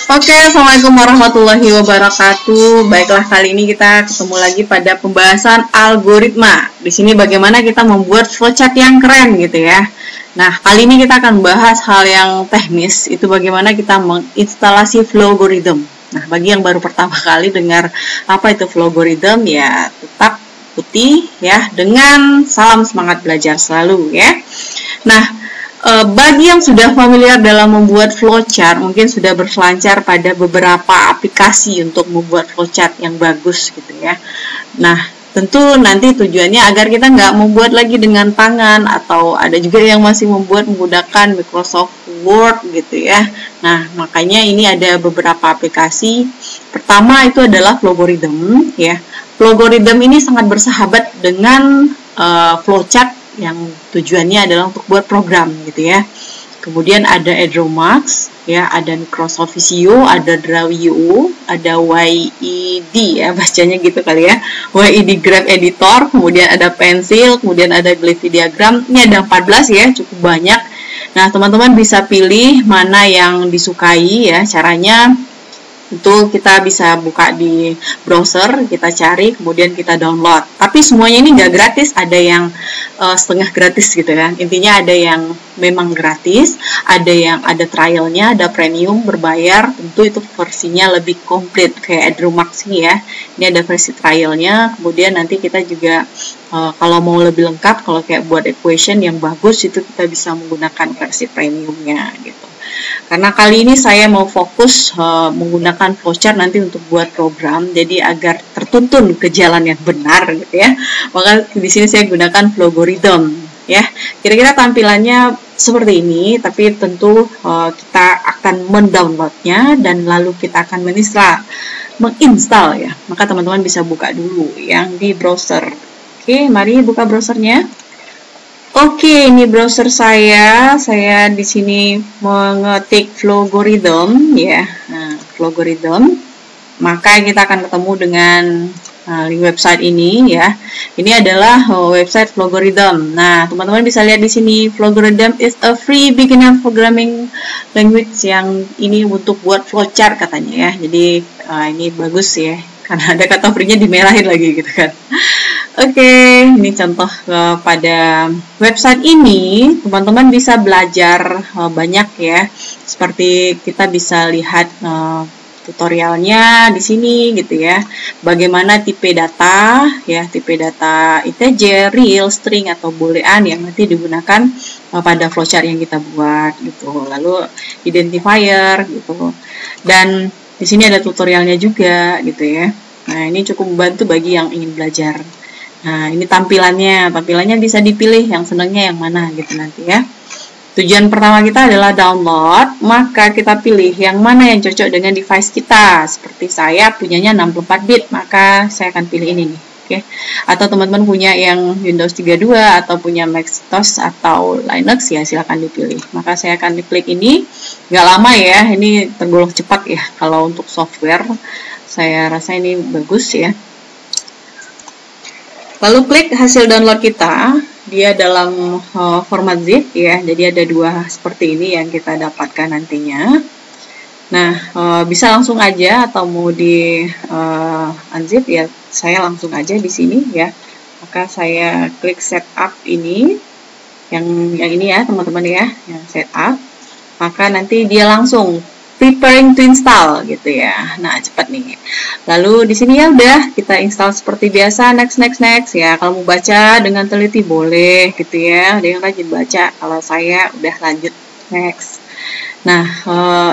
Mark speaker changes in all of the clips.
Speaker 1: Oke, Assalamualaikum warahmatullahi wabarakatuh. Baiklah, kali ini kita ketemu lagi pada pembahasan algoritma. Di sini bagaimana kita membuat flowchart yang keren gitu ya. Nah, kali ini kita akan bahas hal yang teknis, itu bagaimana kita menginstalasi flowgorithm. Nah, bagi yang baru pertama kali dengar apa itu flowgorithm, ya tetap ikuti ya dengan salam semangat belajar selalu ya. Nah, bagi yang sudah familiar dalam membuat flowchart, mungkin sudah berselancar pada beberapa aplikasi untuk membuat flowchart yang bagus gitu ya. Nah, tentu nanti tujuannya agar kita nggak membuat lagi dengan tangan, atau ada juga yang masih membuat menggunakan Microsoft Word gitu ya. Nah, makanya ini ada beberapa aplikasi. Pertama itu adalah Flowgorithm ya. Flowgorithm ini sangat bersahabat dengan flowchart yang tujuannya adalah untuk buat program gitu ya. Kemudian ada Edromax ya, ada Microsoft Visio, ada Draw.io, ada YED ya bacanya gitu kali ya, YED Graph Editor, kemudian ada Pencil, kemudian ada Glyph Diagram. Ini ada 14 ya, cukup banyak. Nah, teman-teman bisa pilih mana yang disukai ya. Caranya itu kita bisa buka di browser, kita cari, kemudian kita download. Tapi semuanya ini nggak gratis, ada yang setengah gratis gitu kan. Intinya ada yang memang gratis, ada yang ada trialnya, ada premium berbayar. Tentu itu versinya lebih komplit kayak Edromax ini ya. Ini ada versi trialnya. Kemudian nanti kita juga kalau mau lebih lengkap, kalau kayak buat equation yang bagus itu kita bisa menggunakan versi premiumnya gitu. Karena kali ini saya mau fokus menggunakan flowchart nanti untuk buat program, jadi agar tertuntun ke jalan yang benar gitu ya. Maka di sini saya gunakan flowgorithm ya. Kira-kira tampilannya seperti ini, tapi tentu kita akan mendownloadnya dan lalu kita akan menginstal ya. Maka teman-teman bisa buka dulu yang di browser. Oke, mari buka browsernya. Oke, ini browser saya. Saya di sini mengetik flowgorithm ya. Nah, flowgorithm. Maka kita akan ketemu dengan link website ini ya. Ini adalah website flowgorithm. Nah, teman-teman bisa lihat di sini, flowgorithm is a free beginner programming language, yang ini untuk buat flowchart katanya ya. Jadi ini bagus ya, karena ada kata free-nya dimerahin lagi gitu kan. Oke, ini contoh pada website ini, teman-teman bisa belajar banyak ya. Seperti kita bisa lihat tutorialnya di sini gitu ya. Bagaimana tipe data ya, tipe data integer, real, string atau boolean yang nanti digunakan pada flowchart yang kita buat gitu. Lalu identifier gitu. Dan di sini ada tutorialnya juga gitu ya. Nah, ini cukup membantu bagi yang ingin belajar. Nah, ini tampilannya bisa dipilih yang senangnya yang mana gitu nanti ya. Tujuan pertama kita adalah download, maka kita pilih yang mana yang cocok dengan device kita. Seperti saya punyanya 64 bit, maka saya akan pilih ini nih. Oke. Atau teman-teman punya yang Windows 32 atau punya Macintosh atau Linux ya silakan dipilih. Maka saya akan diklik ini. Nggak lama ya, ini tergolong cepat ya kalau untuk software. Saya rasa ini bagus ya. Lalu klik hasil download kita, dia dalam format zip ya, jadi ada dua seperti ini yang kita dapatkan nantinya. Nah, bisa langsung aja atau mau di unzip ya, saya langsung aja di sini ya. Maka saya klik setup ini, yang ini ya teman-teman ya, yang setup. Maka nanti dia langsung preparing to install gitu ya. Nah, cepat nih. Lalu di sini ya udah kita install seperti biasa, next ya. Kalau mau baca dengan teliti boleh gitu ya. Ada yang rajin baca. Kalau saya udah lanjut next. Nah,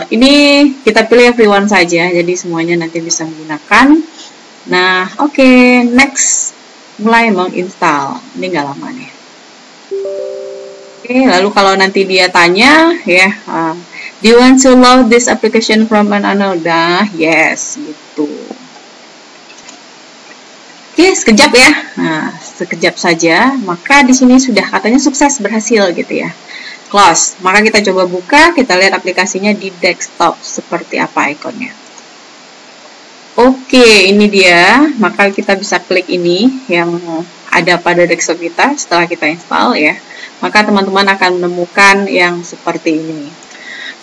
Speaker 1: ini kita pilih everyone saja. Jadi semuanya nanti bisa menggunakan. Nah, oke, next. Mulai menginstal. Ini nggak lama nih. Oke, lalu kalau nanti dia tanya ya, do you want to load this application from an unknown? Nah, yes, gitu. Oke, sekejap ya. Nah, sekejap saja. Maka di sini sudah katanya sukses, berhasil gitu ya. Close. Maka kita coba buka, kita lihat aplikasinya di desktop seperti apa ikonnya. Oke, ini dia. Maka kita bisa klik ini yang ada pada desktop kita setelah kita install ya. Maka teman-teman akan menemukan yang seperti ini.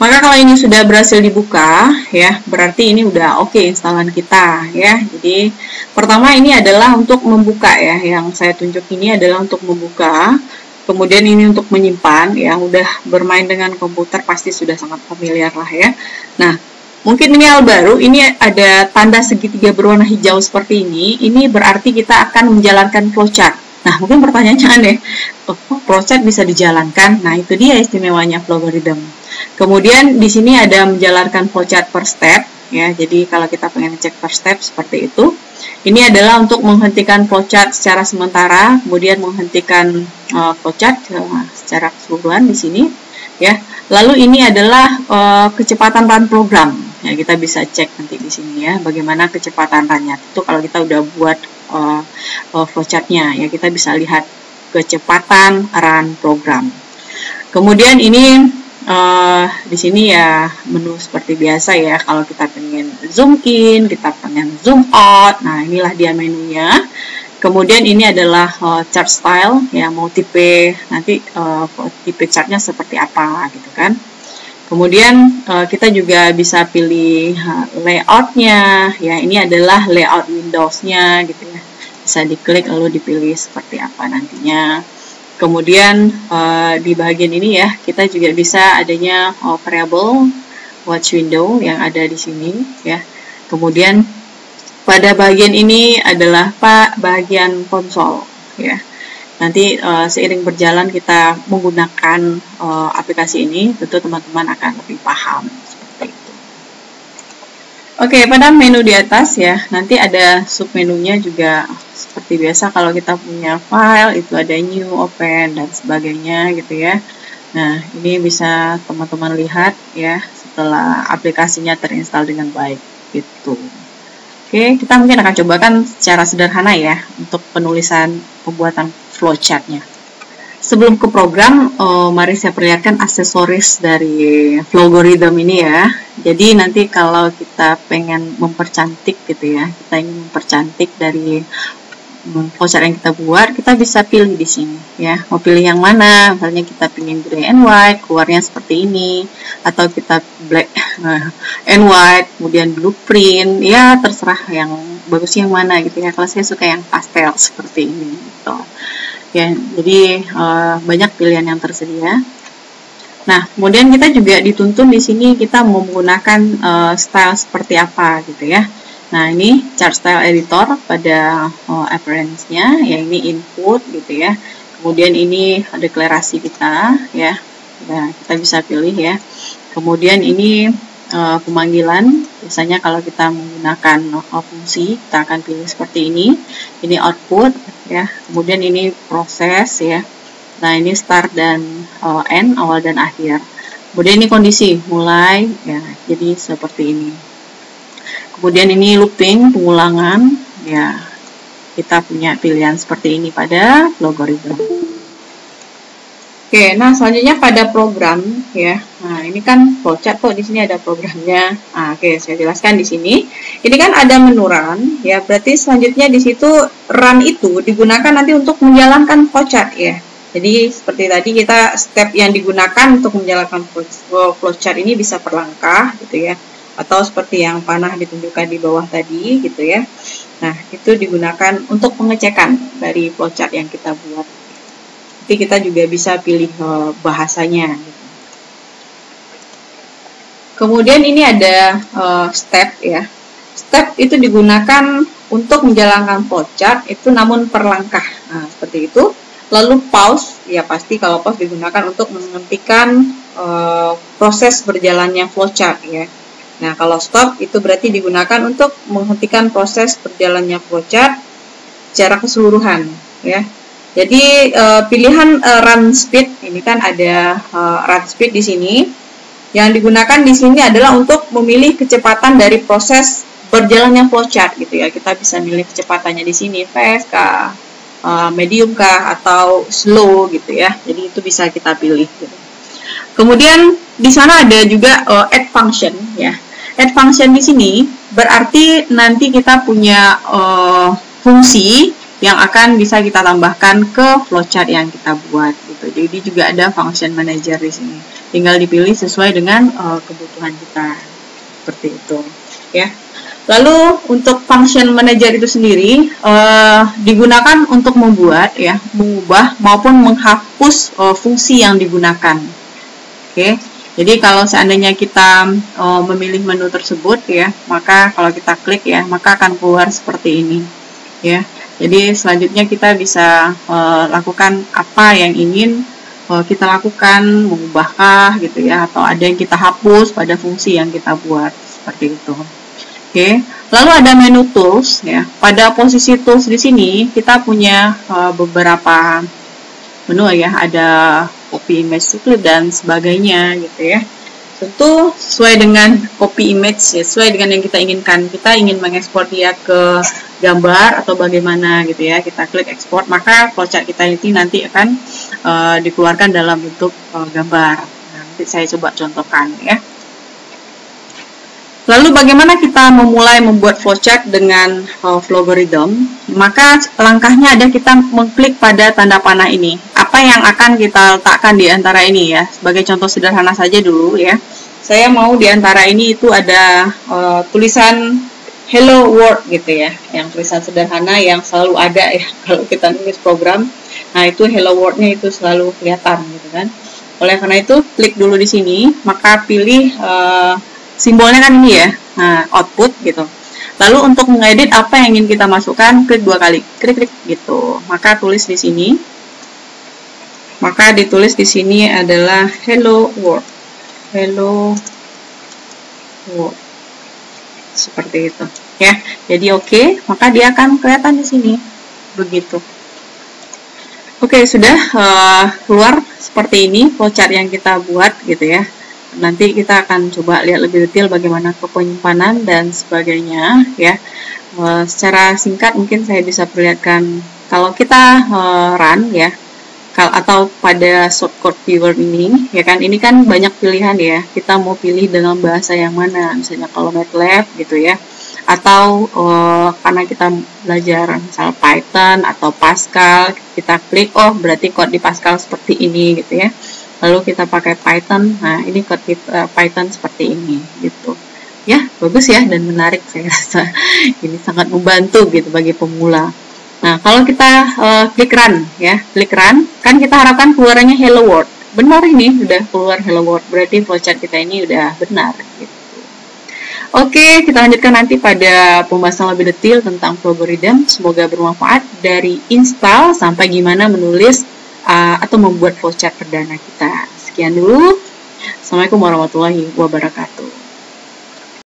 Speaker 1: Maka kalau ini sudah berhasil dibuka, ya, berarti ini udah oke instalan kita, ya. Jadi pertama ini adalah untuk membuka, ya. Yang saya tunjuk ini adalah untuk membuka. Kemudian ini untuk menyimpan, yang udah bermain dengan komputer pasti sudah sangat familiar lah, ya. Nah, mungkin ini hal baru. Ini ada tanda segitiga berwarna hijau seperti ini. Ini berarti kita akan menjalankan flowchart. Nah, mungkin pertanyaannya deh, flowchart bisa dijalankan? Nah, itu dia istimewanya Flowgorithm. Kemudian di sini ada menjalankan flowchart per step, ya. Jadi kalau kita pengen cek per step seperti itu. Ini adalah untuk menghentikan flowchart secara sementara, kemudian menghentikan flowchart secara keseluruhan di sini, ya. Lalu ini adalah kecepatan run program. Ya, kita bisa cek nanti di sini, ya, bagaimana kecepatan runnya. Itu kalau kita udah buat flowchartnya, ya, kita bisa lihat kecepatan run program. Kemudian ini di sini ya menu seperti biasa, ya. Kalau kita pengen zoom in, kita pengen zoom out, nah inilah dia menunya. Kemudian ini adalah chart style, ya, mau tipe nanti tipe chartnya seperti apa gitu kan. Kemudian kita juga bisa pilih layoutnya, ya. Ini adalah layout Windowsnya gitu, ya. Bisa diklik lalu dipilih seperti apa nantinya. Kemudian di bagian ini, ya, kita juga bisa adanya variable watch window yang ada di sini, ya. Kemudian pada bagian ini adalah bagian konsol, ya. Nanti seiring berjalan kita menggunakan aplikasi ini, tentu teman-teman akan lebih paham seperti itu. Oke, pada menu di atas, ya, nanti ada submenunya juga. Seperti biasa kalau kita punya file itu ada new, open, dan sebagainya gitu, ya. Nah, ini bisa teman-teman lihat, ya, setelah aplikasinya terinstall dengan baik gitu. Oke, kita mungkin akan cobakan secara sederhana, ya, untuk penulisan pembuatan flowchartnya. Sebelum ke program, mari saya perlihatkan aksesoris dari Flowgorithm ini, ya. Jadi nanti kalau kita pengen mempercantik gitu, ya, kita ingin mempercantik dari flowchart yang kita buat, kita bisa pilih di sini, ya. Mau pilih yang mana? Misalnya kita pilih gray and white, keluarnya seperti ini, atau kita black and white, kemudian blueprint, ya terserah yang bagus yang mana gitu, ya. Kalau saya suka yang pastel seperti ini, gitu. Ya, jadi banyak pilihan yang tersedia. Nah, kemudian kita juga dituntun di sini kita menggunakan style seperti apa gitu, ya. Nah, ini chart style editor pada appearance-nya, ya, ini input gitu, ya. Kemudian ini deklarasi kita, ya. Nah, kita bisa pilih, ya. Kemudian ini pemanggilan, biasanya kalau kita menggunakan fungsi, kita akan pilih seperti ini. Ini output, ya. Kemudian ini proses, ya. Nah, ini start dan end, awal dan akhir. Kemudian ini kondisi, mulai, ya. Jadi seperti ini. Kemudian ini looping, pengulangan, ya. Kita punya pilihan seperti ini pada Flowgorithm. Oke, nah selanjutnya pada program, ya. Nah, ini kan flowchart kok di sini ada programnya. Nah, oke, saya jelaskan di sini. Ini kan ada menu run, ya. Berarti selanjutnya di situ run itu digunakan nanti untuk menjalankan flowchart, ya. Jadi seperti tadi kita step yang digunakan untuk menjalankan flowchart ini bisa per langkah gitu, ya. Atau seperti yang panah ditunjukkan di bawah tadi gitu, ya. Nah, itu digunakan untuk pengecekan dari flowchart yang kita buat. Jadi kita juga bisa pilih bahasanya gitu. Kemudian ini ada step, ya. Step itu digunakan untuk menjalankan flowchart itu namun per langkah. Nah, seperti itu. Lalu pause, ya pasti kalau pause digunakan untuk menghentikan proses berjalannya flowchart, ya. Nah, kalau stop itu berarti digunakan untuk menghentikan proses berjalannya flowchart secara keseluruhan, ya. Jadi pilihan run speed ini kan ada run speed di sini. Yang digunakan di sini adalah untuk memilih kecepatan dari proses berjalannya flowchart gitu, ya. Kita bisa milih kecepatannya di sini fast kah, medium kah, atau slow gitu, ya. Jadi itu bisa kita pilih gitu. Kemudian di sana ada juga add function, ya. Add function di sini berarti nanti kita punya fungsi yang akan bisa kita tambahkan ke flowchart yang kita buat gitu. Jadi juga ada function manager di sini. Tinggal dipilih sesuai dengan kebutuhan kita. Seperti itu, ya. Lalu untuk function manager itu sendiri digunakan untuk membuat, ya, mengubah maupun menghapus fungsi yang digunakan. Oke. Jadi kalau seandainya kita memilih menu tersebut, ya, maka kalau kita klik, ya, maka akan keluar seperti ini, ya. Jadi selanjutnya kita bisa lakukan apa yang ingin kita lakukan, mengubahkah gitu ya, atau ada yang kita hapus pada fungsi yang kita buat, seperti itu. Oke, lalu ada menu tools, ya. Pada posisi tools di sini kita punya beberapa menu, ya, ada copy image dan sebagainya gitu ya. Tentu sesuai dengan copy image, ya, sesuai dengan yang kita inginkan. Kita ingin mengekspor dia ke gambar atau bagaimana gitu ya. Kita klik export, maka flowchart kita ini nanti akan dikeluarkan dalam bentuk gambar. Nanti saya coba contohkan, ya. Lalu bagaimana kita memulai membuat flowchart dengan Flowgorithm? Maka langkahnya ada kita mengklik pada tanda panah ini. Apa yang akan kita letakkan di antara ini, ya? Sebagai contoh sederhana saja dulu, ya. Saya mau di antara ini itu ada tulisan Hello World gitu ya. Yang tulisan sederhana yang selalu ada, ya, kalau kita nulis program. Nah, itu Hello World-nya itu selalu kelihatan gitu kan. Oleh karena itu, klik dulu di sini, maka pilih simbolnya kan ini, ya, nah, output gitu. Lalu untuk mengedit apa yang ingin kita masukkan, klik 2 kali, klik gitu. Maka tulis di sini. Maka ditulis di sini adalah Hello World. Hello World. Seperti itu, ya. Jadi oke, maka dia akan kelihatan di sini. Begitu. Oke, sudah keluar seperti ini flowchart yang kita buat gitu ya. Nanti kita akan coba lihat lebih detail bagaimana penyimpanan dan sebagainya, ya. Secara singkat mungkin saya bisa perlihatkan kalau kita run, ya, atau pada shortcut viewer ini, ya kan, ini kan banyak pilihan, ya. Kita mau pilih dengan bahasa yang mana, misalnya kalau MATLAB gitu ya, atau karena kita belajar misal Python atau Pascal, kita klik, oh berarti code di Pascal seperti ini gitu ya. Lalu kita pakai Python, nah ini code Python seperti ini gitu. Ya, bagus ya dan menarik saya rasa. Ini sangat membantu gitu bagi pemula. Nah, kalau kita klik run, ya, klik run, kan kita harapkan keluarannya Hello World. Benar ini, udah keluar Hello World, berarti flowchart kita ini udah benar gitu. Oke, kita lanjutkan nanti pada pembahasan lebih detail tentang Flowgorithm. Semoga bermanfaat dari install sampai gimana menulis atau membuat flowchart perdana kita. Sekian dulu. Assalamualaikum warahmatullahi wabarakatuh.